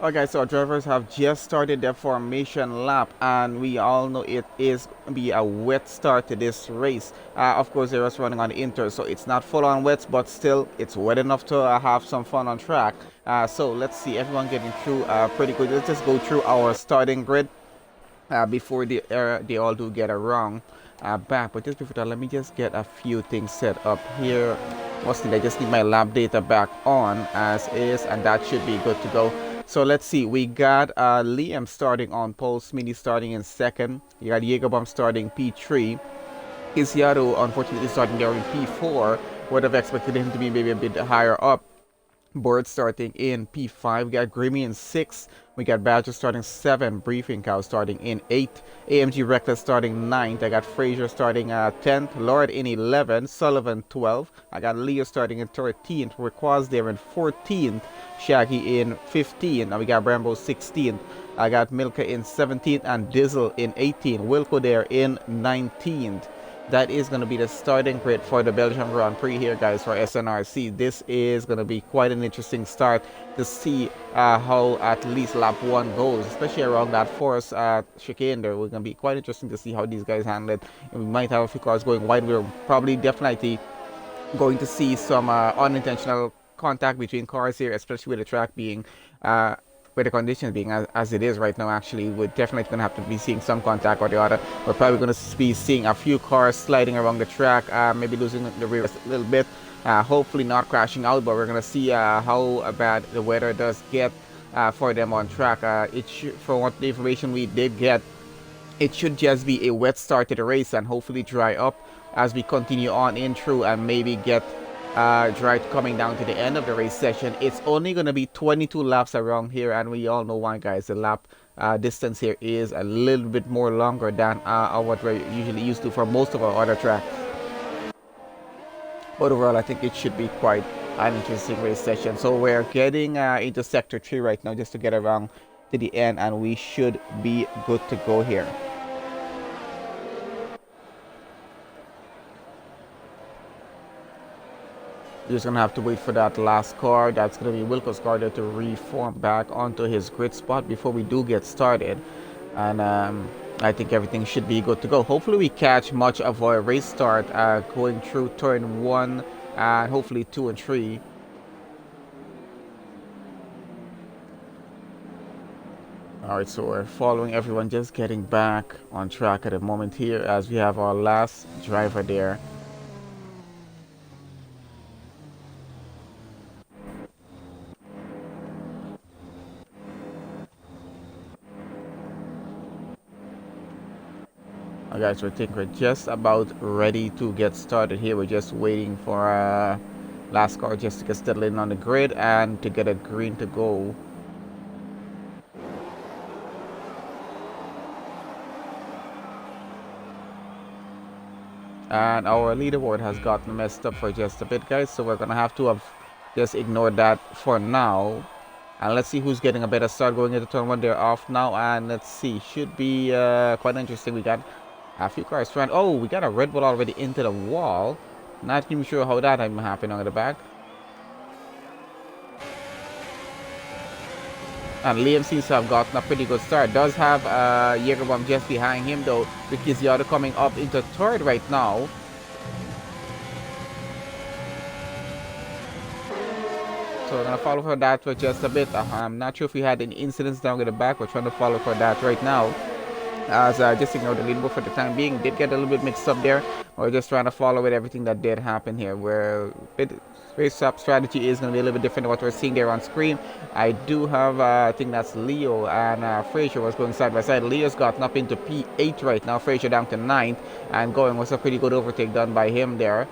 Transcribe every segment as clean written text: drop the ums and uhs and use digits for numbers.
Okay, so our drivers have just started their formation lap, and we all know it is going to be a wet start to this race. Of course, they're just running on the inter, so it's not full on wet, but still, it's wet enough to have some fun on track. So let's see, everyone getting through pretty good. Let's just go through our starting grid before they all do get around back. But just before that, let me just get a few things set up here. Mostly, I just need my lab data back on as is, and that should be good to go. So let's see, we got Liam starting on pole, Smitty starting in second. You got Jägerbomb starting P3. Isiaru unfortunately starting there in P4. Would have expected him to be maybe a bit higher up. Board starting in P5. We got Grimmy in 6. We got Badger starting 7. Briefing Cow starting in 8. AMG Reckless starting 9th. I got Fraser starting 10th. Lord in 11th. Sullivan 12th. I got Leo starting in 13th. Requaz there in 14th. Shaggy in 15th. And we got Rambo 16th. I got Milka in 17th and Dizzle in 18th. Wilco there in 19th. That is going to be the starting grid for the Belgium Grand Prix here, guys, for SNRC. This is going to be quite an interesting start to see how at least lap 1 goes, especially around that force chicane there. We're going to be quite interesting to see how these guys handle it. And we might have a few cars going wide. We're probably definitely going to see some unintentional contact between cars here, especially with the track being with the conditions being as it is right now. Actually, we're definitely going to have to be seeing some contact or the other. We're probably going to be seeing a few cars sliding around the track, maybe losing the rear a little bit, hopefully not crashing out, but we're going to see how bad the weather does get for them on track. For what the information we did get, it should just be a wet start to the race and hopefully dry up as we continue on in through and maybe get dry coming down to the end of the race session. It's only going to be 22 laps around here, and we all know why, guys. The lap distance here is a little bit more longer than what we're usually used to for most of our other tracks. But overall, I think it should be quite an interesting race session. So we're getting into sector 3 right now just to get around to the end, and we should be good to go here. You're just going to have to wait for that last car. That's going to be Wilco's car there to reform back onto his grid spot before we do get started. And I think everything should be good to go. Hopefully we catch much of our race start going through turn 1 and hopefully 2 and 3. Alright, so we're following everyone, just getting back on track at the moment here as we have our last driver there. Guys, so I think we're just about ready to get started here. We're just waiting for last car just to get settled in on the grid and to get a green to go. And our leaderboard has gotten messed up for just a bit, guys, so we're gonna have to just ignore that for now. And let's see who's getting a better start going into turn 1. They're off now, and let's see, should be quite interesting. We got a few cars front. Oh, we got a Red Bull already into the wall. Not even sure how that happened on the back. And Liam seems to have gotten a pretty good start. Does have Jägerbomb just behind him though, with Kiziado coming up into third right now. So we're going to follow for that for just a bit. I'm not sure if we had any incidents down at the back. We're trying to follow for that right now. As just ignore the leaderboard for the time being. Did get a little bit mixed up there. We're just trying to follow with everything that did happen here. Where race up strategy is going to be a little bit different than what we're seeing there on screen. I do have, I think that's Leo and Fraser was going side by side. Leo's gotten up into P8 right now. Fraser down to 9th. And going was a pretty good overtake done by him there.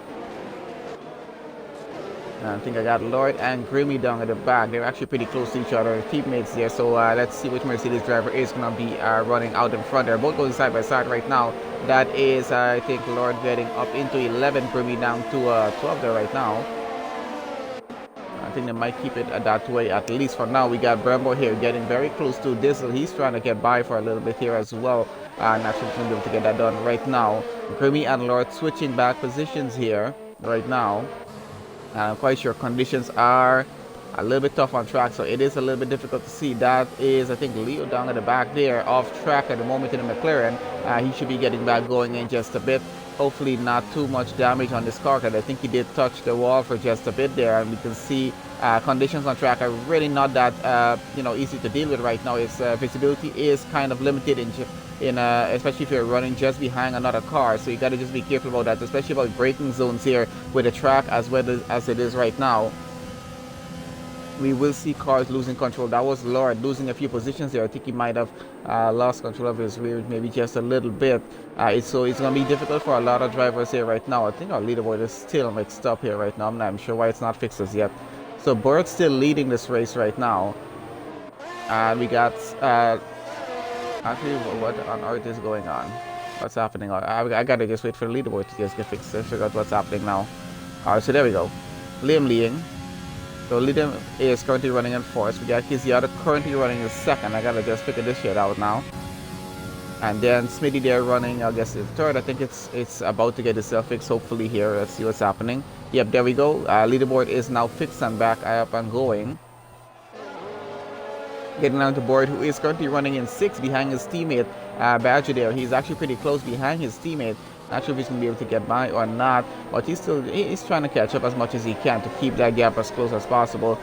I think I got Lord and Grimmy down at the back. They're actually pretty close to each other, teammates there. So let's see which Mercedes driver is going to be running out in front. They're both going side by side right now. That is, I think, Lord getting up into 11. Grimmy down to 12 there right now. I think they might keep it that way, at least for now. We got Brembo here getting very close to Diesel. He's trying to get by for a little bit here as well. Not sure if he's going to be able to get that done right now. Grimmy and Lord switching back positions here right now. I'm quite sure conditions are a little bit tough on track, so it is a little bit difficult to see. That is, I think, Leo down at the back there, off track at the moment in the McLaren. He should be getting back going in just a bit. Hopefully not too much damage on this car, because I think he did touch the wall for just a bit there, and we can see conditions on track are really not that easy to deal with right now. Its visibility is kind of limited especially if you're running just behind another car, so you got to just be careful about that, especially about braking zones here with the track as well as it is right now. We will see cars losing control. That was Lord losing a few positions there. I think he might have lost control of his rear maybe just a little bit. So it's going to be difficult for a lot of drivers here right now. I think our leaderboard is still mixed up here right now. I'm not sure why it's not fixed as yet. So Bert's still leading this race right now. And we got actually, what on earth is going on? What's happening? I gotta just wait for the leaderboard to just get fixed to figure out what's happening now. Alright, so there we go. Liam leading. So Liam is currently running in fourth. We got Kiziado currently running in second. I gotta just figure this shit out now. And then Smitty there running, I guess, in third. I think it's about to get itself fixed, hopefully here. Let's see what's happening. Yep, there we go. Leaderboard is now fixed and back up and going. Getting down to Board, who is currently running in 6th behind his teammate Badger there. He's actually pretty close behind his teammate. Not sure if he's going to be able to get by or not, but he's trying to catch up as much as he can to keep that gap as close as possible,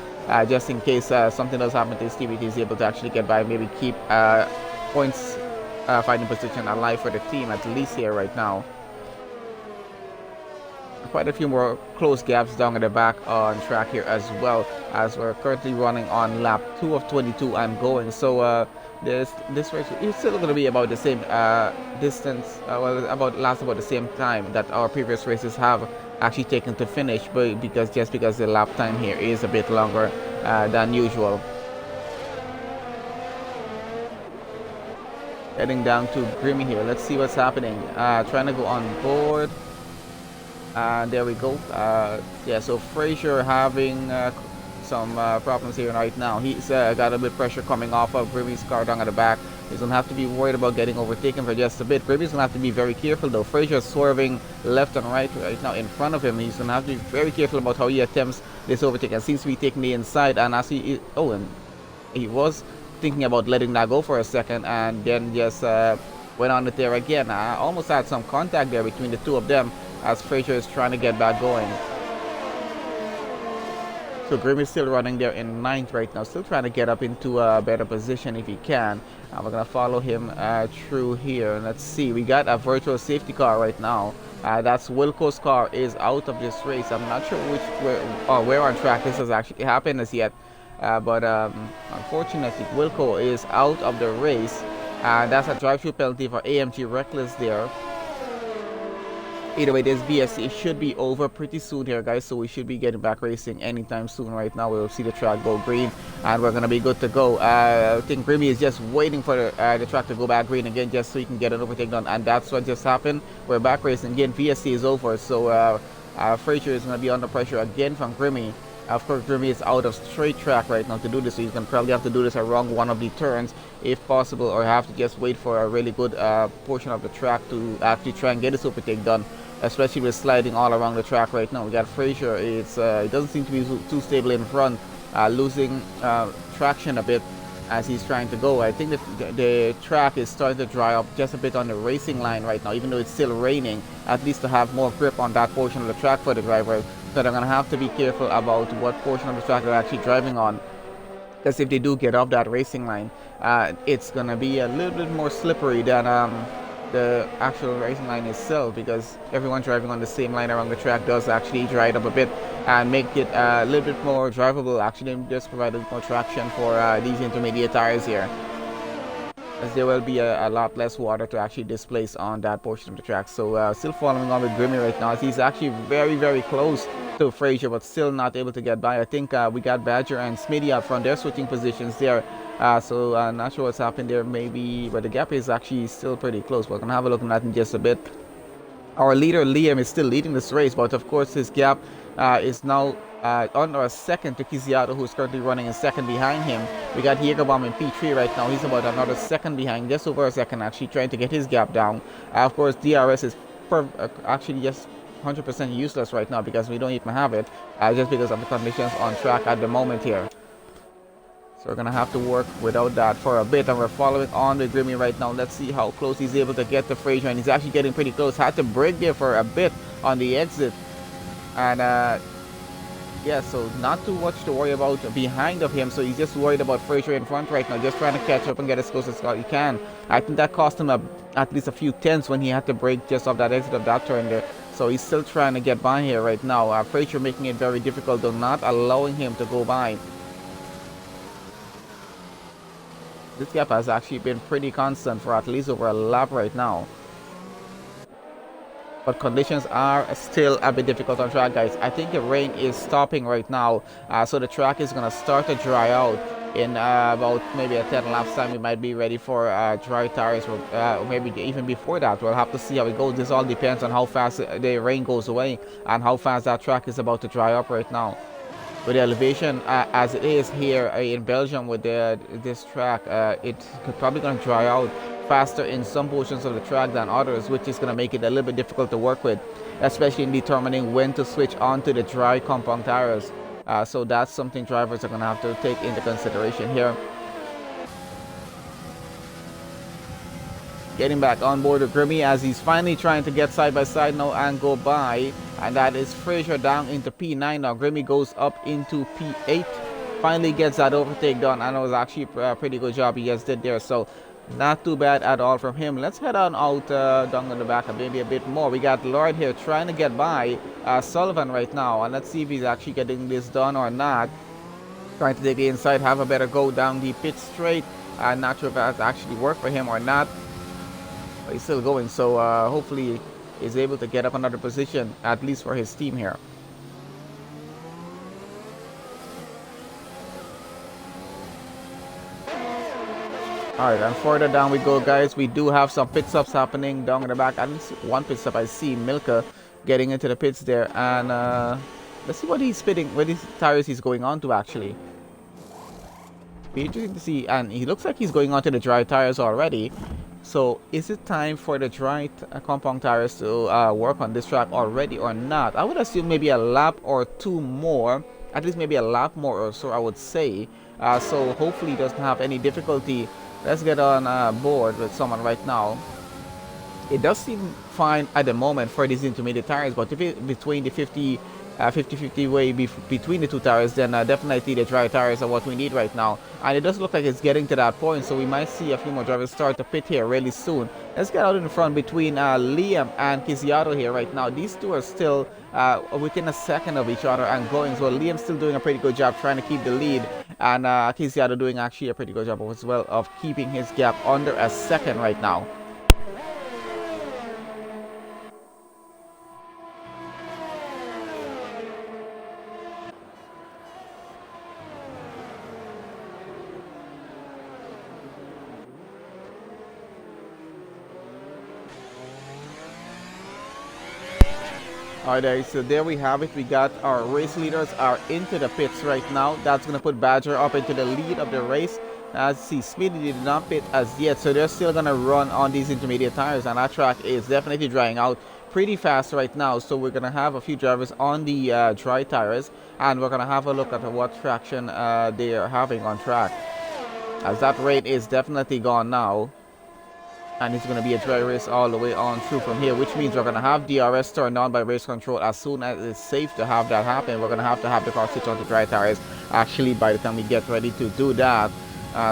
just in case something does happen to his teammate. He's able to actually get by, maybe keep points fighting position alive for the team, at least here right now. Quite a few more close gaps down at the back on track here as well, as we're currently running on lap 2 of 22 and going. So this race is still going to be about the same distance, last about the same time that our previous races have actually taken to finish, but because the lap time here is a bit longer than usual. Heading down to Grimmy here. Let's see what's happening. Trying to go on board. There we go. Yeah, so Fraser having some problems here right now. He's got a bit of pressure coming off of Grimmy's car down at the back. He's going to have to be worried about getting overtaken for just a bit. Grimmy's going to have to be very careful though. Fraser's swerving left and right now in front of him. He's going to have to be very careful about how he attempts this overtake, and seems to be taking the inside. And as he was thinking about letting that go for a second, and then just went on it there again. I almost had some contact there between the two of them, as Fraser is trying to get back going. So Grim is still running there in 9th right now, still trying to get up into a better position if he can. We're going to follow him through here. And let's see, we got a virtual safety car right now. That's Wilco's car is out of this race. I'm not sure where on track this has actually happened as yet. But unfortunately, Wilco is out of the race. That's a drive-through penalty for AMG Reckless there. Either way, this BSC should be over pretty soon here, guys, so we should be getting back racing anytime soon. Right now we'll see the track go green and we're gonna be good to go. I think Grimmy is just waiting for the track to go back green again, just so he can get an overtake done, and that's what just happened. We're back racing again. VSC is over, so Fraser is gonna be under pressure again from Grimmy. Of course, Grimmy is out of straight track right now to do this, so he's going to probably have to do this around one of the turns if possible, or have to just wait for a really good portion of the track to actually try and get his overtake done, especially with sliding all around the track right now. We got Fraser. It doesn't seem to be too stable in front, losing traction a bit. as he's trying to go. I think the track is starting to dry up just a bit on the racing line right now, even though it's still raining, at least to have more grip on that portion of the track for the drivers. So they're going to have to be careful about what portion of the track they're actually driving on, because if they do get off that racing line, it's going to be a little bit more slippery than the actual racing line itself, because everyone driving on the same line around the track does actually dry it up a bit and make it a little bit more drivable, actually just provide a bit more traction for these intermediate tires here, as there will be a lot less water to actually displace on that portion of the track. So still following on with Grimmy right now, as he's actually very close to Frazier, but still not able to get by. I think we got Badger and Smitty up front. They're switching positions there. So I'm not sure what's happened there, maybe, but the gap is actually still pretty close. We're going to have a look at that in just a bit. Our leader, Liam, is still leading this race, but of course his gap is now under a second to Kiziato, who's currently running a second behind him. We got Jägerbomb in P3 right now. He's about another second behind, just over a second, actually trying to get his gap down. Of course, DRS is actually just 100% useless right now, because we don't even have it, just because of the conditions on track at the moment here. So we're going to have to work without that for a bit, and we're following on with Grimmy right now. Let's see how close he's able to get to Frazier, and he's actually getting pretty close. Had to brake there for a bit on the exit. And yeah, so not too much to worry about behind of him, so he's just worried about Frazier in front right now, just trying to catch up and get as close as he can. I think that cost him at least a few tenths when he had to brake just off that exit of that turn there. So he's still trying to get by here right now. Frazier making it very difficult, though, not allowing him to go by. This gap has actually been pretty constant for at least over a lap right now. But conditions are still a bit difficult on track, guys. I think the rain is stopping right now, so the track is going to start to dry out. In about maybe a 10 laps time, we might be ready for dry tires, or maybe even before that. We'll have to see how it goes. This all depends on how fast the rain goes away and how fast that track is about to dry up right now. With the elevation as it is here in Belgium with this track, it's probably going to dry out faster in some portions of the track than others, which is going to make it a little bit difficult to work with, especially in determining when to switch onto the dry compound tires. So that's something drivers are going to have to take into consideration here. Getting back on board with Grimmy as he's finally trying to get side by side now and go by. And that is Frazier down into P9 now. Grimmy goes up into P8. Finally gets that overtake done. And it was actually a pretty good job he just did there. So not too bad at all from him. Let's head on out down in the back and maybe a bit more. We got Lord here trying to get by Sullivan right now. And let's see if he's actually getting this done or not. Trying to take the inside, have a better go down the pit straight. Not sure if that's actually worked for him or not. But he's still going, so hopefully he's able to get up another position, at least for his team here. Alright, and further down we go, guys. We do have some pit stops happening down in the back. At least one pit stop I see Milka getting into the pits there. And let's see what he's spitting, what these tires he's going on to actually. Be interesting to see. And he looks like he's going on to the dry tires already. So is it time for the dry compound tires to work on this track already or not? I would assume maybe a lap or two more, at least maybe a lap more or so, I would say. So hopefully he doesn't have any difficulty. Let's get on board with someone right now. It does seem fine at the moment for these intermediate tires, but if it between the 50-50 way between the two tires, then definitely the dry tires are what we need right now. And it does look like it's getting to that point, so we might see a few more drivers start to pit here really soon. Let's get out in front between Liam and Kiziato here right now. These two are still within a second of each other and going, so Liam's still doing a pretty good job trying to keep the lead, and Kiziato doing actually a pretty good job as well of keeping his gap under a second right now. Alright, so there we have it. We got our race leaders are into the pits right now. That's going to put Badger up into the lead of the race. As you see, Speedy did not pit as yet, so they're still going to run on these intermediate tires, and that track is definitely drying out pretty fast right now. So we're going to have a few drivers on the dry tires, and we're going to have a look at what traction they are having on track. as that rain is definitely gone now. And it's going to be a dry race all the way on through from here, which means we're going to have DRS turned on by race control as soon as it's safe to have that happen. We're going to have the car switch on to dry tires actually by the time we get ready to do that.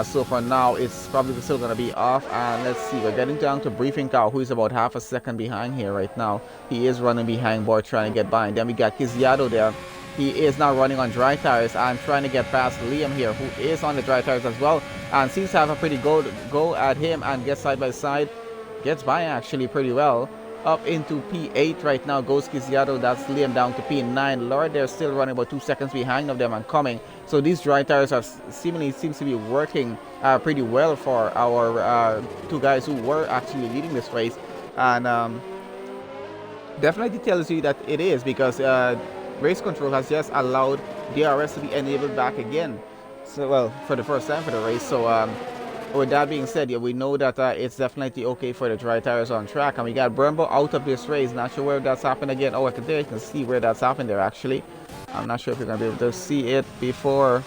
So for now, it's probably still going to be off. And let's see, we're getting down to Briefing Cow, who is about half a second behind here right now. He is running behind board trying to get by. And then we got Kiziado there. He is now running on dry tires and trying to get past Liam here, who is on the dry tires as well, and seems to have a pretty go at him and gets side by side. Gets by actually pretty well. Up into P8 right now goes Kiziado. That's Liam down to P9. Lord, they're still running about 2 seconds behind of them and coming. So these dry tires are seems to be working pretty well for our two guys who were actually leading this race. And definitely tells you that it is, because race control has just allowed DRS to be enabled back again. So, well, for the first time for the race. So, with that being said, yeah, we know that it's definitely okay for the dry tires on track. And we got Brembo out of this race. Not sure where that's happened again. Oh, there you can see where that's happened there, actually. I'm not sure if you're going to be able to see it before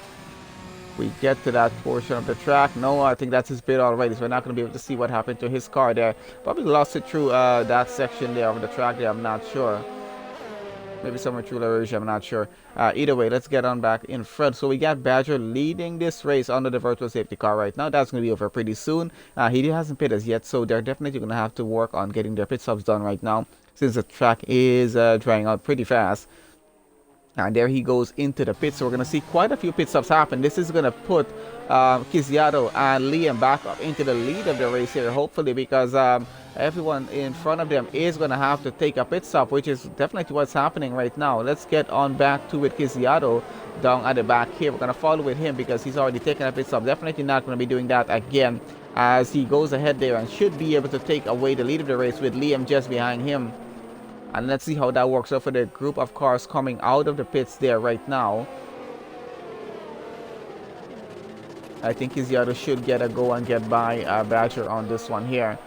we get to that portion of the track. No, I think that's his bit already, so we're not going to be able to see what happened to his car there. Probably lost it through that section there of the track there. I'm not sure. Maybe somewhere through LaRouge, I'm not sure. Either way, let's get on back in front. So we got Badger leading this race under the virtual safety car right now. That's going to be over pretty soon. He hasn't pit us yet, so they're definitely going to have to work on getting their pit stops done right now, since the track is drying out pretty fast. And there he goes into the pit. So we're going to see quite a few pit stops happen. This is going to put Kiziado and Liam back up into the lead of the race here, hopefully, because everyone in front of them is going to have to take a pit stop, which is definitely what's happening right now. Let's get on back to with Kiziado down at the back here. We're going to follow with him because he's already taken a pit stop. Definitely not going to be doing that again, as he goes ahead there and should be able to take away the lead of the race with Liam just behind him. And let's see how that works out for the group of cars coming out of the pits there right now. I think Kiziado should get a go and get by Badger on this one here.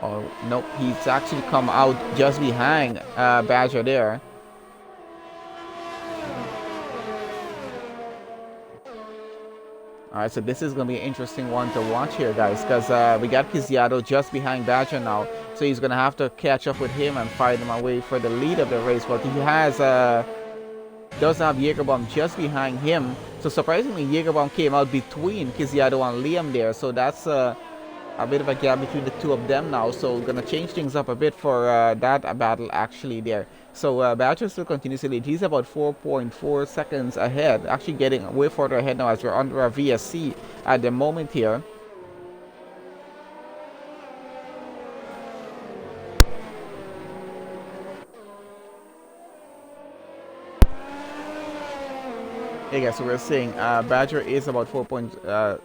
Oh, nope, he's actually come out just behind Badger there. Alright, so this is going to be an interesting one to watch here, guys, because we got Kiziado just behind Badger now. So he's going to have to catch up with him and fight him away for the lead of the race. But he has does have Jägerbomb just behind him. So surprisingly, Jägerbomb came out between Kiziado and Liam there. So that's a bit of a gap between the two of them now. So we're going to change things up a bit for that battle actually there. So Badger still continues to lead. He's about 4.4 seconds ahead. Actually getting way further ahead now as we're under a VSC at the moment here. Hey guys, so we're saying Badger is about 4.6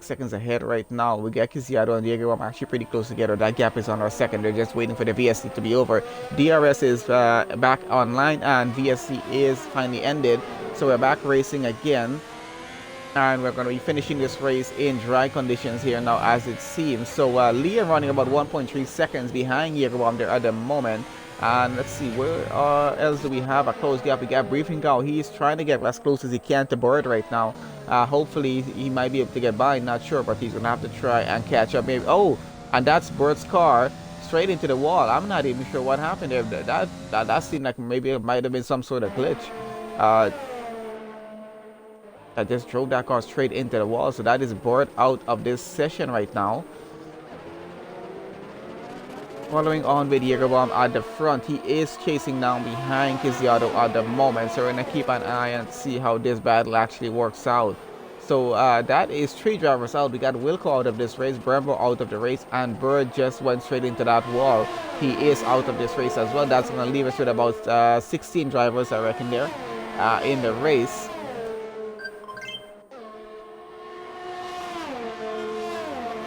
seconds ahead right now. We got Kiziado and Jägerbomb actually pretty close together. That gap is on our second. They're just waiting for the VSC to be over. DRS is back online and VSC is finally ended. So we're back racing again. And we're going to be finishing this race in dry conditions here now, as it seems. So Liam running about 1.3 seconds behind Jägerbomb there at the moment. And let's see, where else do we have a close gap? We got Briefing Cow. He's trying to get as close as he can to Bird right now. Hopefully he might be able to get by, not sure, but he's gonna have to try and catch up maybe. Oh, and that's Bird's car straight into the wall. I'm not even sure what happened there. That seemed like maybe it might have been some sort of glitch. I just drove that car straight into the wall. So that is Bird out of this session right now. Following on with Jägerbomb at the front, he is chasing down behind Kiziado at the moment. So we're going to keep an eye and see how this battle actually works out. So that is 3 drivers out. We got Wilco out of this race, Brembo out of the race, and Bird just went straight into that wall. He is out of this race as well. That's going to leave us with about 16 drivers, I reckon, there in the race.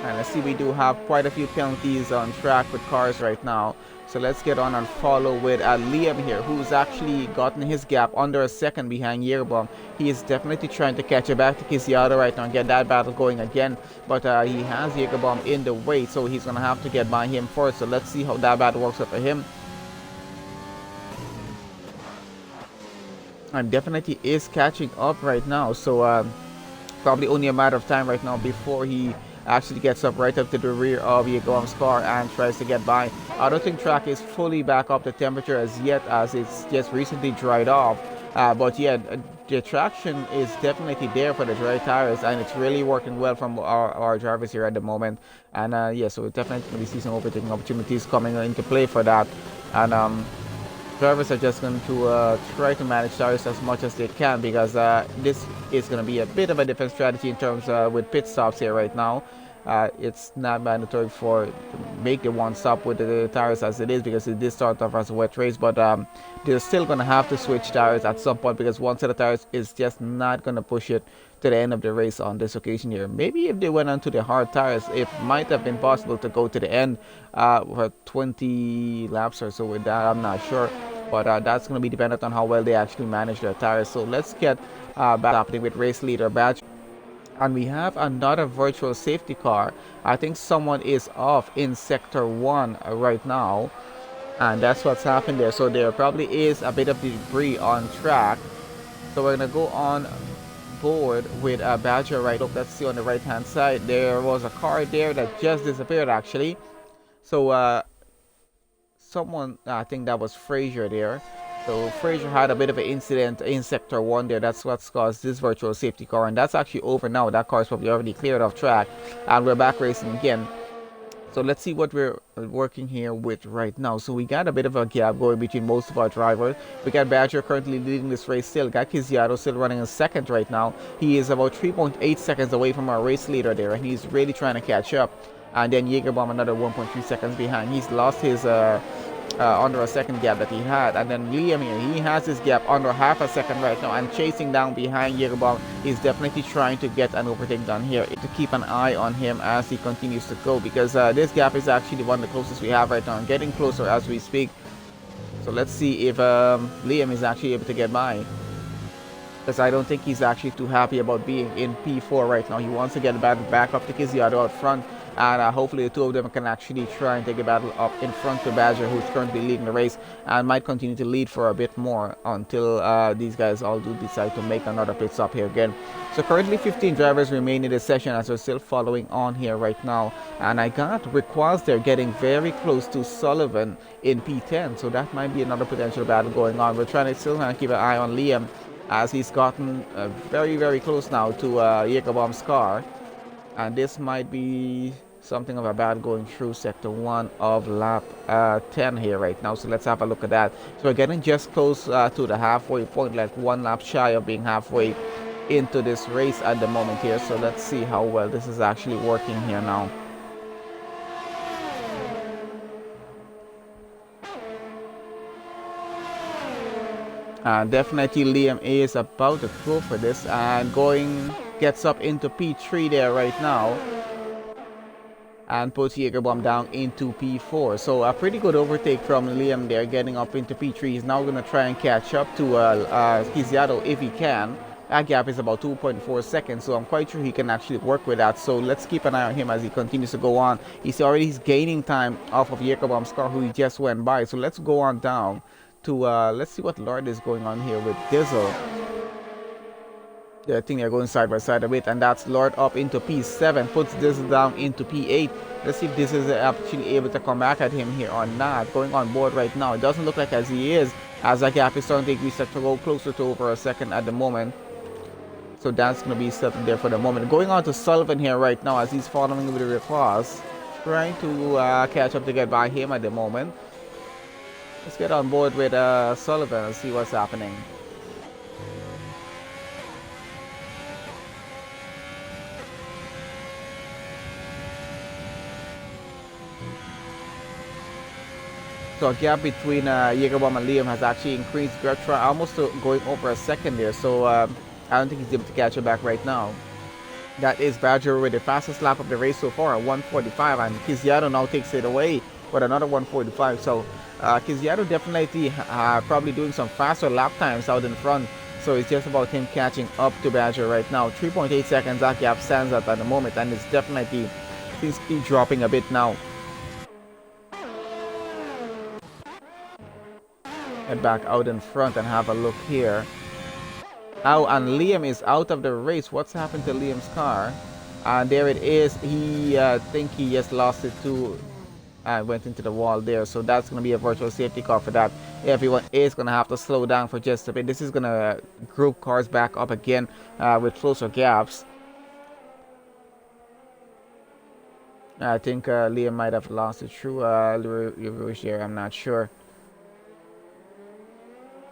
And I see we do have quite a few penalties on track with cars right now. So let's get on and follow with Liam here, who's actually gotten his gap under a second behind Jägerbomb. He is definitely trying to catch it back to Kiziado right now and get that battle going again. But he has Jägerbomb in the way, so he's going to have to get by him first. So let's see how that battle works out for him. And definitely is catching up right now. So Probably only a matter of time right now before he actually gets up right up to the rear of Yegolam's car and tries to get by. I don't think track is fully back up to temperature as yet, as it's just recently dried off. But yeah, the traction is definitely there for the dry tires, and it's really working well from our drivers here at the moment. And yeah, so we're definitely going to see some overtaking opportunities coming into play for that. And drivers are just going to try to manage tires as much as they can, because this is going to be a bit of a different strategy in terms with pit stops here right now. It's not mandatory for to make the one stop with the tires as it is, because it did start off as a wet race, but they're still going to have to switch tires at some point, because one set of tires is just not going to push it to the end of the race on this occasion here. Maybe if they went onto the hard tires, it might have been possible to go to the end for 20 laps or so with that. I'm not sure, but that's going to be dependent on how well they actually manage their tires. So let's get back happening with race leader Badge. And we have another virtual safety car. I think someone is off in sector 1 right now, and that's what's happened there. So there probably is a bit of debris on track. So we're going to go on board with a Badger right up. Let's see on the right hand side. There was a car there that just disappeared actually. So someone, I think that was Frazier there. So Frazier had a bit of an incident in sector 1 there. That's what's caused this virtual safety car, and that's actually over now. That car is probably already cleared off track, and we're back racing again. So let's see what we're working here with right now. So we got a bit of a gap going between most of our drivers. We got Badger currently leading this race still. Got Kiziato still running in second right now. He is about 3.8 seconds away from our race leader there, and he's really trying to catch up. And then Jägerbomb another 1.3 seconds behind. He's lost his under a second gap that he had. And then Liam here, he has his gap under half a second right now, and chasing down behind Jägerbomb is definitely trying to get an overtake done here, to keep an eye on him as he continues to go, because this gap is actually one of the closest we have right now, and getting closer as we speak. So let's see if Liam is actually able to get by, because I don't think he's actually too happy about being in P4 right now. He wants to get back up to Kiziato out front, and hopefully the two of them can actually try and take a battle up in front to Badger, who's currently leading the race and might continue to lead for a bit more until these guys all do decide to make another pit stop here again. So currently 15 drivers remain in this session as we're still following on here right now, and I got Riquaz there getting very close to Sullivan in P10, so that might be another potential battle going on. We're still trying to keep an eye on Liam, as he's gotten very close now to Jägerbomb's car. And this might be something of a battle going through sector 1 of lap 10 here right now. So let's have a look at that. So we're getting just close to the halfway point, like one lap shy of being halfway into this race at the moment here. So let's see how well this is actually working here now. Definitely Liam is about to go for this, and gets up into P3 there right now, and puts Jägerbomb down into P4. So a pretty good overtake from Liam there, getting up into P3. He's now going to try and catch up to Kiziato if he can. That gap is about 2.4 seconds, so I'm quite sure he can actually work with that. So let's keep an eye on him as he continues to go on. He's gaining time off of Jägerbomb's car, who he just went by. So let's go on down to let's see what Lord is going on here with Dizzle. I think they're going side by side a bit, and that's Lord up into P7, puts Dizzle down into P8. Let's see if this is actually able to come back at him here or not. Going on board right now, it doesn't look like as he is, as that gap is starting to increase to go closer to over a second at the moment. So that's going to be settled there for the moment. Going on to Sullivan here right now, as he's following with the Riquaz, trying to catch up to get by him at the moment. Let's get on board with Sullivan and see what's happening. So a gap between Jägerbomb and Liam has actually increased. We're almost going over a second there, so I don't think he's able to catch it back right now. That is Badger with the fastest lap of the race so far, 1:45, and Kiziato now takes it away with another 1:45. So Kiziato definitely probably doing some faster lap times out in front. So it's just about him catching up to Badger right now. 3.8 seconds that gap stands at the moment, and it's definitely seems to be dropping a bit now. Head back out in front and have a look here. Oh, and Liam is out of the race. What's happened to Liam's car? And there it is. He think he just lost it to went into the wall there. So that's going to be a virtual safety car for that. Everyone is going to have to slow down for just a bit. This is going to group cars back up again with closer gaps. I think Liam might have lost it through there. I'm not sure.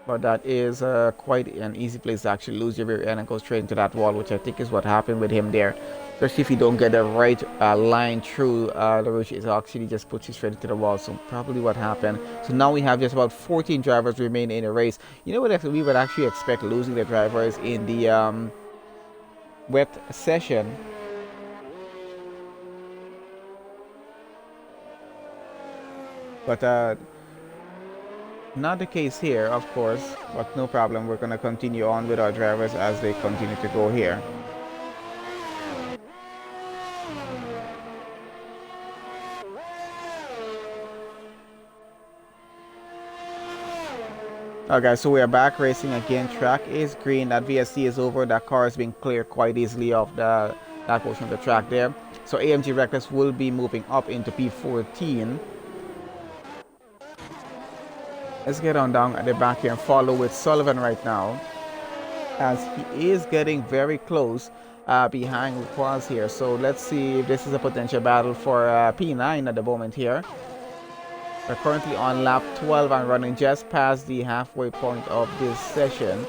But that is quite an easy place to actually lose your rear end and go straight into that wall, which I think is what happened with him there. Especially if you don't get the right line through the rouge, it actually just puts you straight into the wall. So probably what happened. So now we have just about 14 drivers remaining in the race. You know what we would actually expect losing the drivers in the wet session. But not the case here, of course, but no problem. We're going to continue on with our drivers as they continue to go here. Okay, so we are back racing again. Track is green. That VSC is over. That car is being cleared quite easily off that portion of the track there. So AMG Reckless will be moving up into P14. Let's get on down at the back here and follow with Sullivan right now, as he is getting very close behind Quaz here. So let's see if this is a potential battle for P9 at the moment here. We're currently on lap 12 and running just past the halfway point of this session.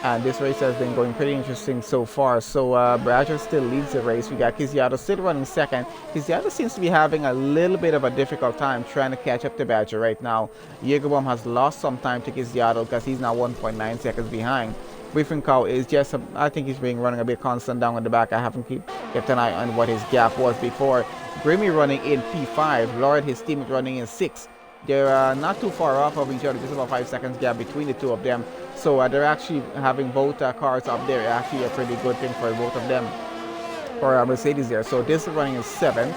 And this race has been going pretty interesting so far. So Badger still leads the race. We got Kizziato still running second. Kizziato seems to be having a little bit of a difficult time trying to catch up to Badger right now. Jägerbaum has lost some time to Kizziato because he's now 1.9 seconds behind. Cow is just, I think he's been running a bit constant down at the back. I haven't kept an eye on what his gap was before. Grimmy running in P5. Lord, his team is running in 6. They're not too far off of each other, just about 5 seconds gap between the two of them. So they're actually having both cars up there. Actually a pretty good thing for both of them. For Mercedes there. So this is running in 7th.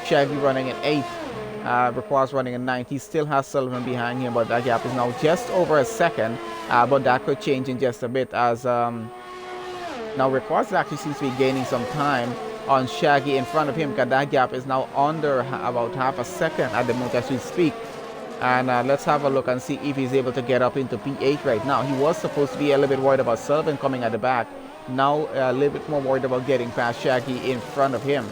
Shaggy running in 8th. Requires running in 9th. He still has Sullivan behind him, but that gap is now just over a second. But that could change in just a bit as now Requires actually seems to be gaining some time on Shaggy in front of him, because that gap is now under about half a second at the moment as we speak. And let's have a look and see if he's able to get up into P8 right now. He was supposed to be a little bit worried about Sullivan coming at the back. Now a little bit more worried about getting past Shaggy in front of him.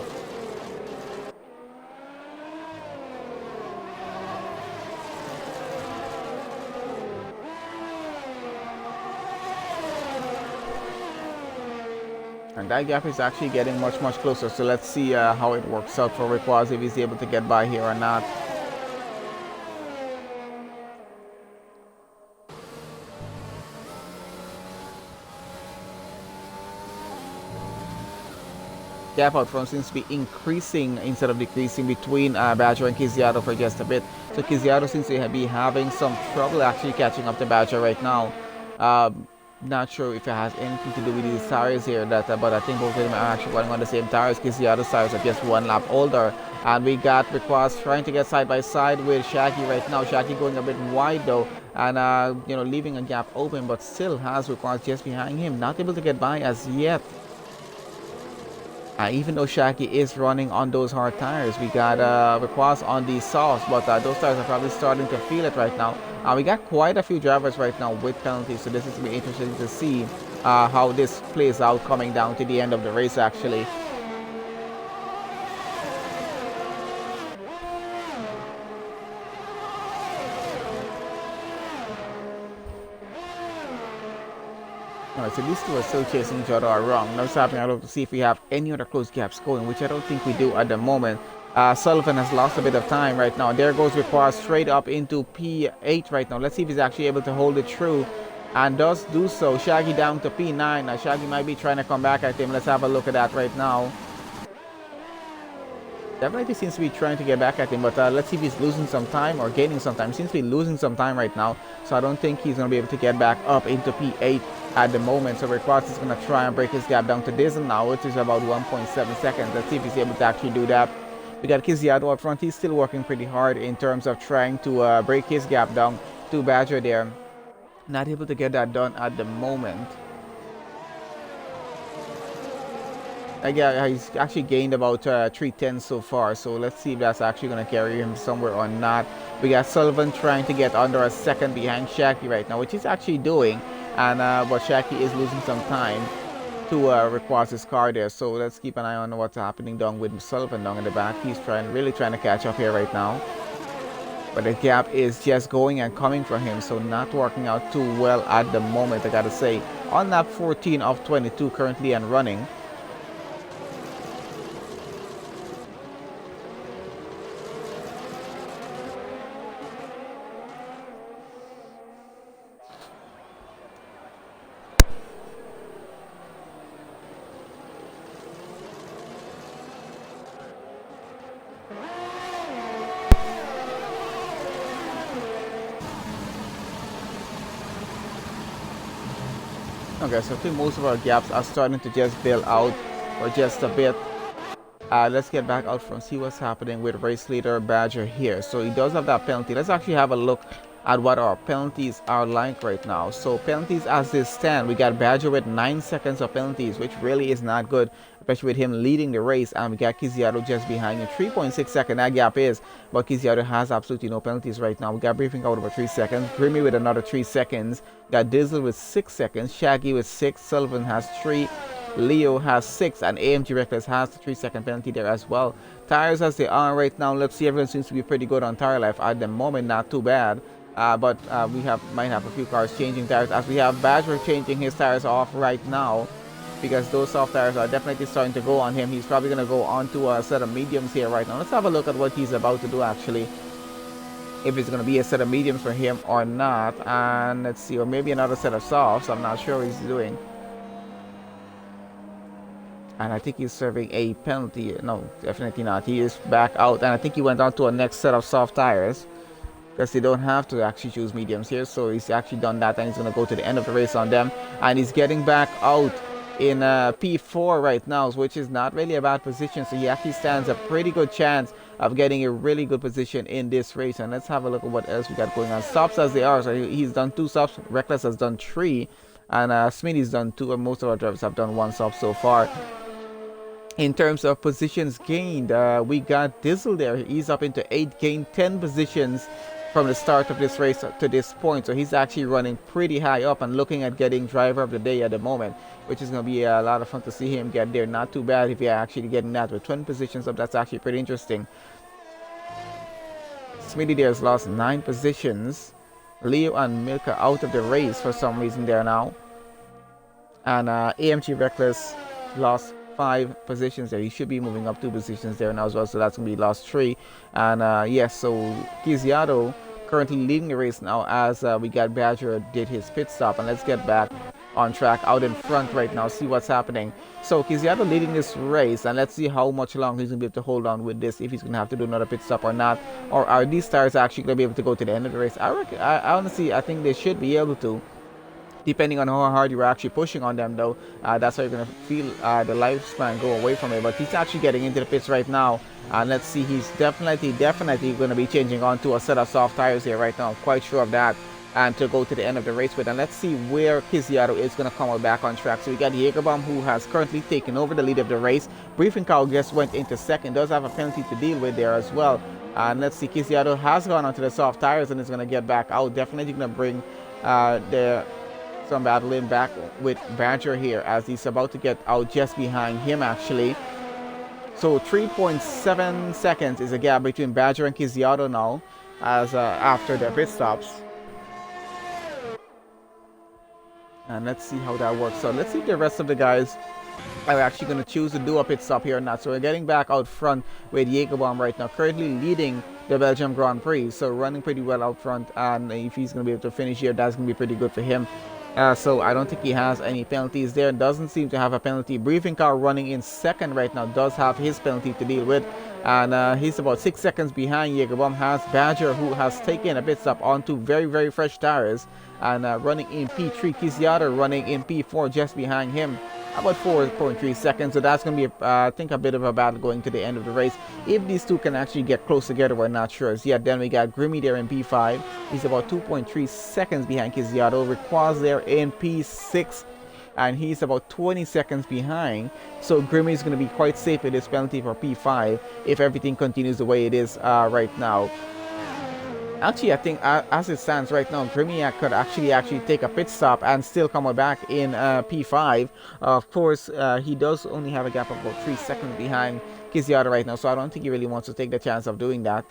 And that gap is actually getting much closer. So let's see how it works out for Requaz, if he's able to get by here or not. Gap out front seems to be increasing instead of decreasing between Badger and Kizziato for just a bit. So Kizziato seems to be having some trouble actually catching up to Badger right now. Not sure if it has anything to do with these tires here, but I think both of them are actually running on the same tires. Kizziato's tires are just 1 lap older. And we got Requaz trying to get side by side with Shaggy right now. Shaggy going a bit wide though, and leaving a gap open, but still has Requaz just behind him. Not able to get by as yet. Even though Shaggy is running on those hard tires, we got Requaz on the softs, but those tires are probably starting to feel it right now. We got quite a few drivers right now with penalties, so this is going to be interesting to see how this plays out coming down to the end of the race actually. Alright, so these two are still chasing each other around. Now it's happening. I'd love to see if we have any other close gaps going, which I don't think we do at the moment. Sullivan has lost a bit of time right now. There goes Requaz straight up into P8 right now. Let's see if he's actually able to hold it through, and does do so. Shaggy down to P9. Shaggy might be trying to come back at him. Let's have a look at that right now. Definitely seems to be trying to get back at him, but let's see if he's losing some time or gaining some time. Seems to be losing some time right now, so I don't think he's going to be able to get back up into P8 at the moment. So Requaz is going to try and break his gap down to Diesel now, which is about 1.7 seconds. Let's see if he's able to actually do that. We got Kizziato up front. He's still working pretty hard in terms of trying to break his gap down to Badger there. Not able to get that done at the moment. Again, he's actually gained about 3 tenths so far, so let's see if that's actually going to carry him somewhere or not. We got Sullivan trying to get under a second behind Shaki right now, which he's actually doing, and but Shaki is losing some time to request his car there, so let's keep an eye on what's happening down with Sullivan down in the back. He's really trying to catch up here right now, but the gap is just going and coming for him, so not working out too well at the moment, I gotta say. On lap 14 of 22 currently and running. Okay, so I think most of our gaps are starting to just build out or just a bit. Let's get back out front, see what's happening with race leader Badger here. So he does have that penalty. Let's actually have a look at what our penalties are like right now. So penalties as they stand, we got Badger with 9 seconds of penalties, which really is not good, especially with him leading the race, and we got Kiziato just behind him. 3.6 second that gap is, but Kiziato has absolutely no penalties right now. We got Briefing out over 3 seconds, Grimmy with another 3 seconds, got Dizzle with 6 seconds, Shaggy with 6, Sullivan has 3, Leo has 6, and AMG Reckless has the 3-second penalty there as well. Tires as they are right now, let's see, everyone seems to be pretty good on tire life at the moment, not too bad. But we might have a few cars changing tires, as we have Badger changing his tires off right now, because those soft tires are definitely starting to go on him. He's probably going to go on to a set of mediums here right now. Let's have a look at what he's about to do actually, if it's going to be a set of mediums for him or not. And let's see, or maybe another set of softs. I'm not sure what he's doing. And I think he's serving a penalty. No, definitely not. He is back out, and I think he went on to a next set of soft tires, because they don't have to actually choose mediums here. So he's actually done that, and he's going to go to the end of the race on them, and he's getting back out in P4 right now, which is not really a bad position. So he actually stands a pretty good chance of getting a really good position in this race. And let's have a look at what else we got going on. Stops as they are, so he's done 2 stops, Reckless has done 3, and Smitty's done 2, and most of our drivers have done 1 stop so far. In terms of positions gained, we got Dizzle there. He's up into 8, gained 10 positions from the start of this race to this point. So he's actually running pretty high up and looking at getting driver of the day at the moment, which is going to be a lot of fun to see him get there. Not too bad if you're actually getting that with 20 positions up. That's actually pretty interesting. Smitty there has lost 9 positions. Leo and Milka out of the race for some reason there now. And AMG Reckless lost 5 positions there. He should be moving up 2 positions there now as well, so that's going to be lost 3. And yes, so Kiziato currently leading the race now, as we got Badger did his pit stop. And let's get back on track out in front right now, see what's happening. So Kiziato leading this race, and let's see how much longer he's going to be able to hold on with this, if he's going to have to do another pit stop or not, or are these tires actually going to be able to go to the end of the race. I honestly, I think they should be able to, depending on how hard you're actually pushing on them though. That's how you're going to feel the lifespan go away from it. But he's actually getting into the pits right now, and let's see, he's definitely going to be changing on to a set of soft tires here right now. I'm quite sure of that, and to go to the end of the race with. And let's see where Kiziato is going to come back on track. So we got Jägerbaum, who has currently taken over the lead of the race. Briefing Cow just went into second, does have a penalty to deal with there as well. And let's see, Kiziato has gone onto the soft tires and is going to get back out. Definitely going to bring some battling back with Badger here, as he's about to get out just behind him actually. So 3.7 seconds is a gap between Badger and Kiziato now, as after their pit stops. And let's see how that works. So let's see if the rest of the guys are actually going to choose to do a pit stop here or not. So we're getting back out front with Jägerbaum right now, currently leading the Belgium Grand Prix, so running pretty well out front. And if he's going to be able to finish here, that's going to be pretty good for him. So I don't think he has any penalties there. Doesn't seem to have a penalty. Briefing Car running in second right now does have his penalty to deal with, and he's about 6 seconds behind. Jägerbaum has Badger, who has taken a pit stop onto very fresh tires, and running in P3. Kiziato running in P4 just behind him. about 4.3 seconds. So that's going to be, I think, a bit of a battle going to the end of the race. If these two can actually get close together, we're not sure. So yeah, then we got Grimmy there in P5. He's about 2.3 seconds behind Kiziato. Requaz there in P6. And he's about 20 seconds behind. So Grimmy is going to be quite safe with this penalty for P5 if everything continues the way it is right now. Actually, I think as it stands right now, Grimmy could actually take a pit stop and still come back in P5. Of course, he does only have a gap of about 3 seconds behind Kiziato right now, so I don't think he really wants to take the chance of doing that.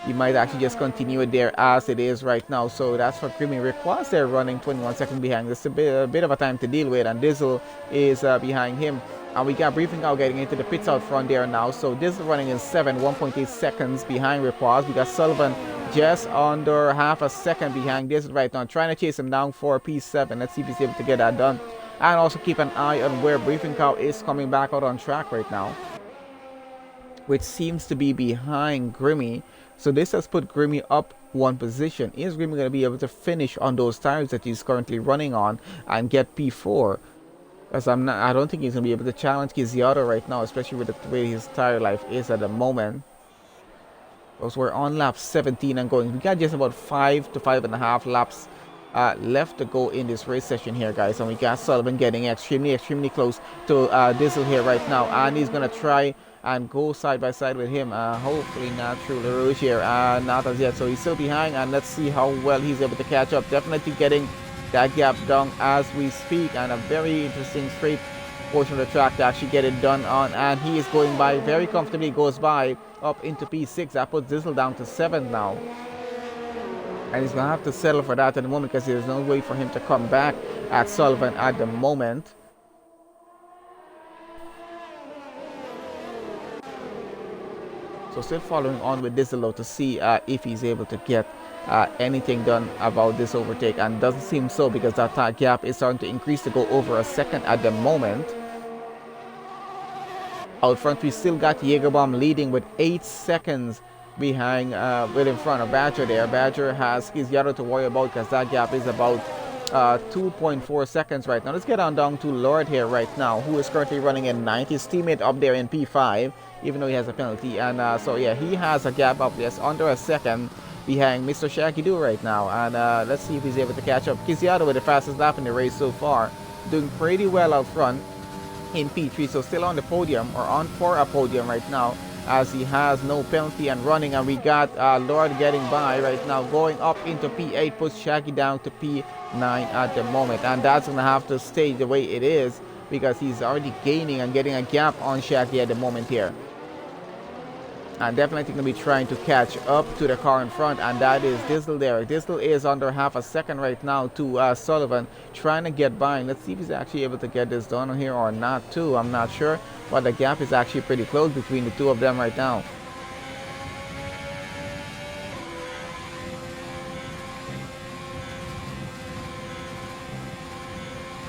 He might actually just continue it there as it is right now. So that's for Grimmy. Requaz there running 21 seconds behind. This is a bit of a time to deal with, and Dizzle is behind him. And we got Briefing out getting into the pits out front there now. So Dizzle running in 1.8 seconds behind Requaz. We got Sullivan just under half a second behind Dizzle right now, trying to chase him down for P7. Let's see if he's able to get that done. And also keep an eye on where Briefing Cow is coming back out on track right now, which seems to be behind Grimmy. So this has put Grimmy up one position. Is Grimmy going to be able to finish on those tires that he's currently running on and get P4? Because I don't think he's going to be able to challenge Kiziato right now, especially with the way his tire life is at the moment. Because we're on lap 17 and going. We got just about 5 to 5.5 laps left to go in this race session here, guys. And we got Sullivan getting extremely close to Dizzle here right now. And he's going to try and go side by side with him. Hopefully not through LaRouche here. Not as yet. So he's still behind. And let's see how well he's able to catch up. Definitely getting that gap down as we speak. And a very interesting straight portion of the track to actually get it done on. And he is going by very comfortably. Goes by up into P6. That puts Dizzle down to 7th now. And he's going to have to settle for that at the moment because there's no way for him to come back at Sullivan at the moment. So still following on with Dizzle to see if he's able to get anything done about this overtake. And doesn't seem so because that gap is starting to increase to go over a second at the moment. Out front, we still got Jägerbomb leading with 8 seconds behind, with in front of Badger there. Badger has Kiziato to worry about because that gap is about 2.4 seconds right now. Let's get on down to Lord here right now, who is currently running in 9th. His teammate up there in P5, even though he has a penalty. And so yeah, he has a gap up just under a second behind Mr. Shaggy Doo right now. And let's see if he's able to catch up. Kiziato with the fastest lap in the race so far, doing pretty well out front in P3, so still on the podium, or on for a podium right now, as he has no penalty and running. And we got Lord getting by right now, going up into P8, puts Shaggy down to P9 at the moment. And that's going to have to stay the way it is because he's already gaining and getting a gap on Shaggy at the moment here. And definitely going to be trying to catch up to the car in front, and that is Dizzle there. Dizzle is under half a second right now to Sullivan, trying to get by. Let's see if he's actually able to get this done here or not too. I'm not sure, but the gap is actually pretty close between the two of them right now.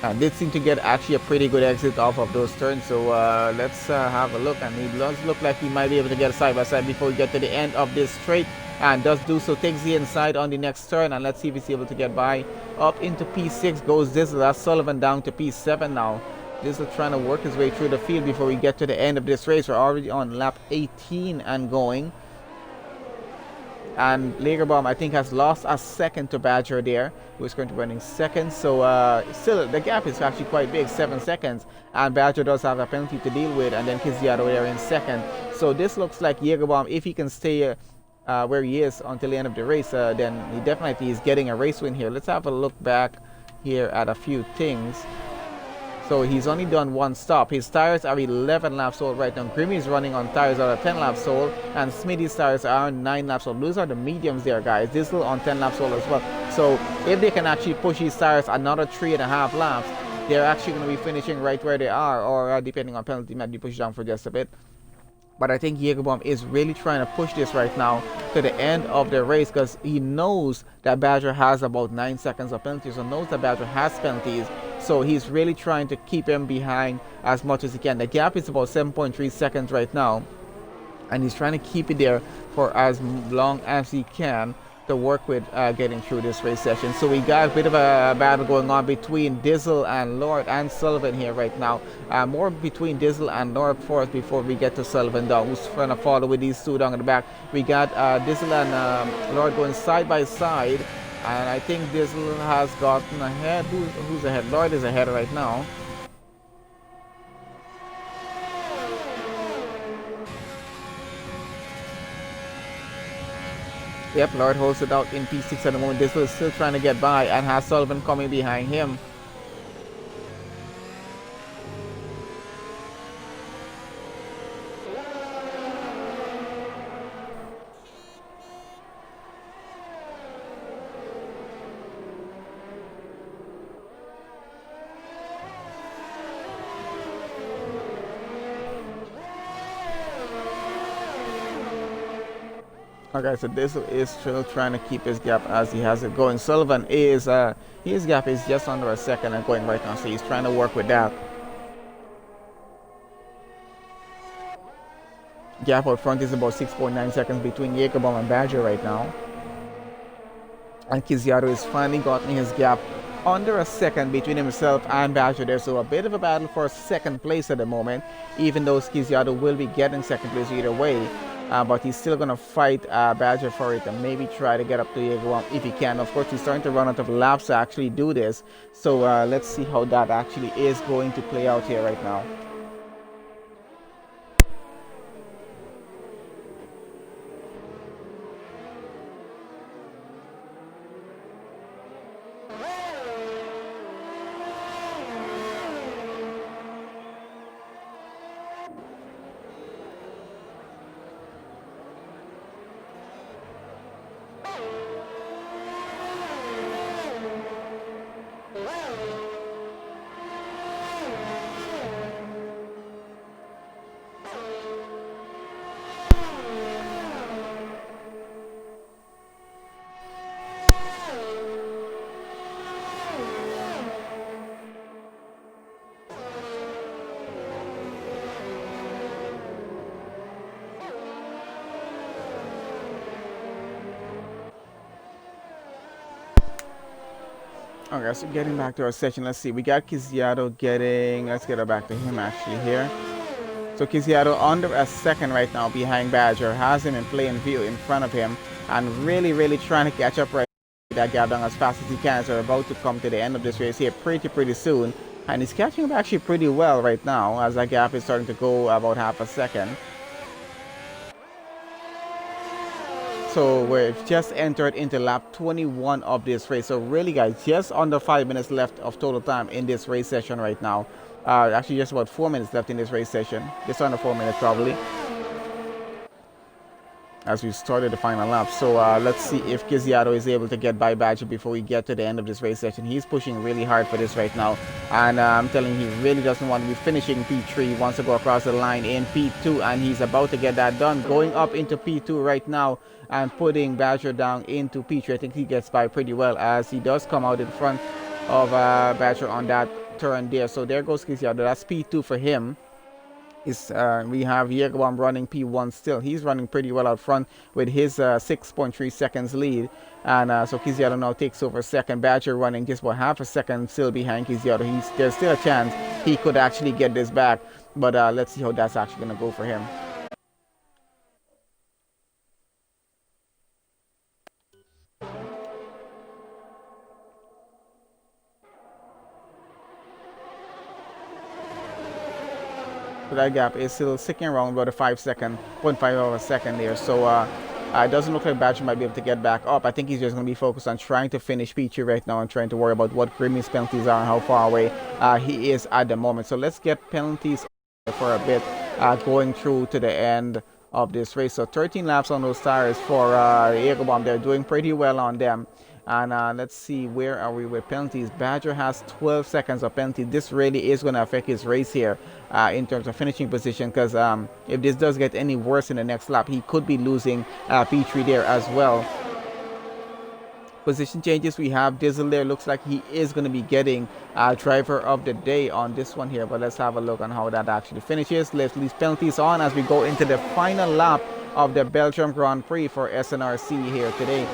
And did seem to get actually a pretty good exit off of those turns. So let's have a look. And he does look like he might be able to get a side-by-side before we get to the end of this straight. And does do so, takes the inside on the next turn. And let's see if he's able to get by. Up into P6 goes Dizzle. That's Sullivan down to P7 now. Dizzle trying to work his way through the field before we get to the end of this race. We're already on lap 18 and going. And Lagerbaum, I think, has lost a second to Badger there, who is currently running second. So still, the gap is actually quite big, 7 seconds. And Badger does have a penalty to deal with. And then Kiziato there in second. So this looks like Jägerbomb, if he can stay where he is until the end of the race, then he definitely is getting a race win here. Let's have a look back here at a few things. So he's only done one stop. His tires are 11 laps old right now. Grimmy is running on tires that are 10 laps old, and Smitty's tires are 9 laps old. Those are the mediums there, guys. Dizzle on 10 laps old as well. So if they can actually push these tires another 3.5 laps, they're actually going to be finishing right where they are, or depending on penalty, might be pushed down for just a bit. But I think Jägerbomb is really trying to push this right now to the end of the race because he knows that Badger has about 9 seconds of penalties, so knows that Badger has penalties. So he's really trying to keep him behind as much as he can. The gap is about 7.3 seconds right now. And he's trying to keep it there for as long as he can. to work with getting through this race session. So we got a bit of a battle going on between Dizzle and Lord and Sullivan here right now. More between Dizzle and Lord first before we get to Sullivan down, who's trying to follow with these two down in the back. We got Dizzle and Lord going side by side, and I think Dizzle has gotten ahead. Who's ahead? Lord is ahead right now. Yep, Lord holds it out in P6 at the moment. Dizzle is still trying to get by and has Sullivan coming behind him. Okay, so Dizzle is still trying to keep his gap as he has it going. Sullivan is, his gap is just under a second and going right now, so he's trying to work with that. Gap out front is about 6.9 seconds between Jacobaum and Badger right now. And Kiziato has finally gotten his gap under a second between himself and Badger there. So a bit of a battle for second place at the moment, even though Kiziato will be getting second place either way. But he's still going to fight Badger for it and maybe try to get up to Jacobaum if he can. Of course, he's starting to run out of laps to actually do this. So let's see how that actually is going to play out here right now. Okay, so getting back to our session, let's see. We got Kiziato getting, let's get her back to him actually here. So Kiziato under a second right now behind Badger, has him in plain view in front of him, and really trying to catch up right that gap down as fast as he can. So we're about to come to the end of this race here pretty soon. And he's catching up actually pretty well right now as that gap is starting to go about half a second. So we've just entered into lap 21 of this race. So really guys, just under 5 minutes left of total time in this race session right now. Actually just about 4 minutes left in this race session. Just under 4 minutes probably. As we started the final lap. So let's see if Kiziato is able to get by Badger before we get to the end of this race session. He's pushing really hard for this right now. And I'm telling you, he really doesn't want to be finishing P3. He wants to go across the line in P2. And he's about to get that done. Going up into P2 right now. And putting Badger down into P3. I think he gets by pretty well as he does come out in front of Badger on that turn there. So there goes Kiziato. That's P2 for him. We have Jacobaum running P1 still. He's running pretty well out front with his 6.3 seconds lead. And so Kiziato now takes over second. Badger running just about half a second still behind Kiziato. There's still a chance he could actually get this back. But let's see how that's actually going to go for him. So that gap is still sticking around about a 0.5 of a second there. So it doesn't look like Badger might be able to get back up. I think he's just going to be focused on trying to finish P3 right now and trying to worry about what Grimmy's penalties are and how far away he is at the moment. So let's get penalties for a bit going through to the end of this race. So 13 laps on those tires for Jacobaum. They're doing pretty well on them. And let's see, where are we with penalties? Badger has 12 seconds of penalty. This really is going to affect his race here in terms of finishing position, because if this does get any worse in the next lap, he could be losing P3 there as well. Position changes, we have Dizzle there. Looks like he is going to be getting driver of the day on this one here, but let's have a look on how that actually finishes. Let's leave penalties on as we go into the final lap of the Belgium Grand Prix for SNRC here today.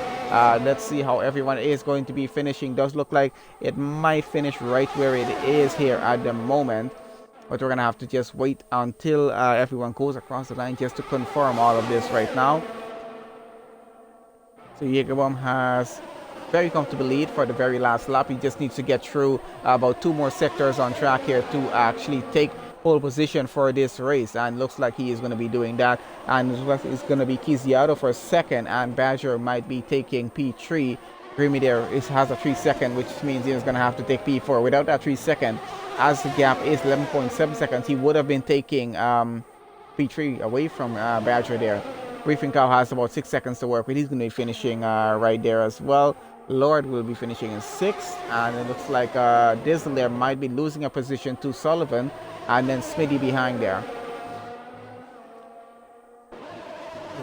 Let's see how everyone is going to be finishing. Does look like it might finish right where it is here at the moment, but we're gonna have to just wait until everyone goes across the line just to confirm all of this right now. So Jägerbomb has very comfortable lead for the very last lap. He just needs to get through about 2 more sectors on track here to actually take pole position for this race, and looks like he is going to be doing that. And it's going to be Kiziato for second, and Badger might be taking P3. Grimmy there has a 3 second, which means he's going to have to take P4. Without that 3 second, as the gap is 11.7 seconds, he would have been taking P3 away from Badger there. Briefing Cow has about 6 seconds to work with. He's going to be finishing right there as well. Lord will be finishing in 6th, and it looks like Dizzle there might be losing a position to Sullivan, and then Smitty behind there. So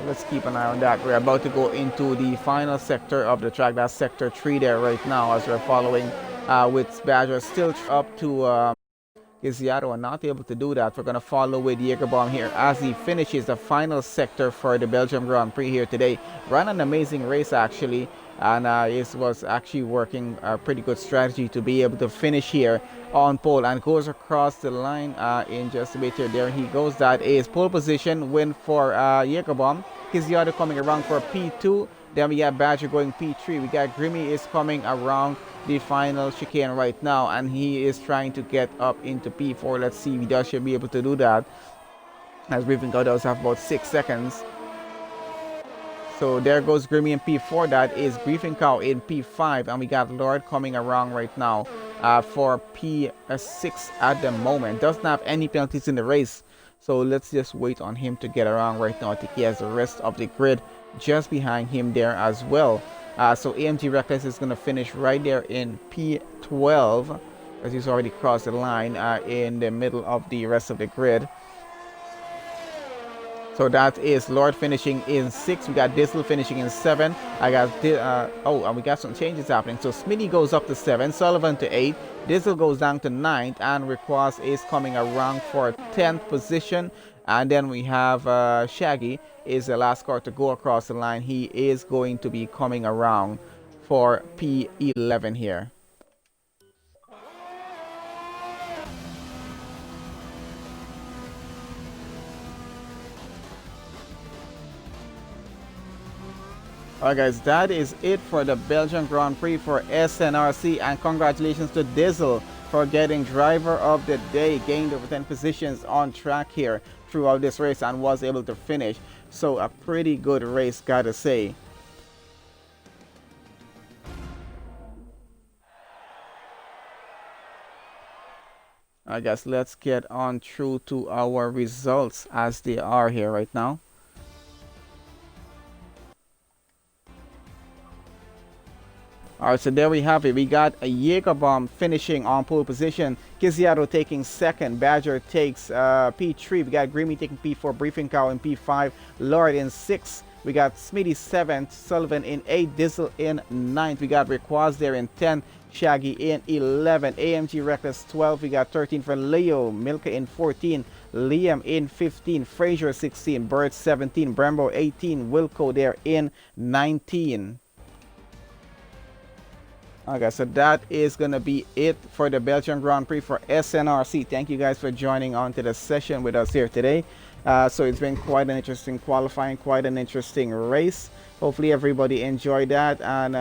let's keep an eye on that. We're about to go into the final sector of the track. That's sector 3 there right now, as we're following with Badger still up to Giziato, and not able to do that. We're going to follow with Jägerbomb here as he finishes the final sector for the Belgium Grand Prix here today. Ran an amazing race actually, and it was actually working a pretty good strategy to be able to finish here on pole, and goes across the line in just a bit here. There he goes. That is pole position win for Jägerbomb. Giziato coming around for P2. Then we got Badger going P3. We got Grimmy is coming around the final chicane right now, and he is trying to get up into P4. Let's see if he should be able to do that, as Briefing Cow does have about 6 seconds. So there goes Grimmy in P4. That is Briefing Cow in P5, and we got Lord coming around right now for P6 at the moment. Doesn't have any penalties in the race, so let's just wait on him to get around right now. I think he has the rest of the grid just behind him there as well. So AMG Reckless is going to finish right there in P12, as he's already crossed the line in the middle of the rest of the grid. So that is Lord finishing in 6. We got Dizzle finishing in 7. I got and we got some changes happening. So Smitty goes up to 7, Sullivan to 8, Dizzle goes down to 9th, and Requas is coming around for 10th position. And then we have Shaggy is the last car to go across the line. He is going to be coming around for P11 here. Alright guys, that is it for the Belgian Grand Prix for SNRC, and congratulations to Dizzle for getting driver of the day. Gained over 10 positions on track here throughout this race and was able to finish. So a pretty good race, gotta say. I guess let's get on through to our results as they are here right now. Alright, so there we have it. We got a Jägerbomb finishing on pole position. Kiziato taking 2nd. Badger takes P3. We got Grimmy taking P4. Briefing Cow in P5. Lord in 6th. We got Smitty 7th. Sullivan in 8th. Dizzle in 9th. We got Requaz there in 10th. Shaggy in 11th. AMG Reckless 12th. We got 13 for Leo. Milka in 14th. Liam in 15th. Fraser 16th. Bird 17th. Brembo 18th. Wilco there in 19th. Okay, so that is going to be it for the Belgian Grand Prix for SNRC. Thank you guys for joining on to the session with us here today. So it's been quite an interesting qualifying, quite an interesting race. Hopefully everybody enjoyed that, and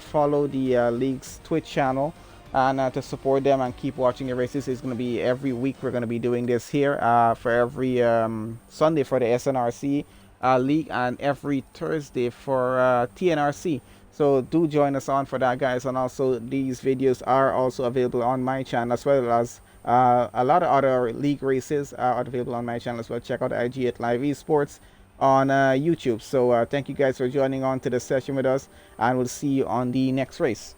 follow the league's Twitch channel and to support them and keep watching the races. It's going to be every week. We're going to be doing this here for every Sunday for the SNRC league, and every Thursday for TNRC. So do join us on for that, guys. And also these videos are also available on my channel, as well as a lot of other league races are available on my channel as well. Check out IG at Live Esports on YouTube. So thank you guys for joining on to the session with us, and we'll see you on the next race.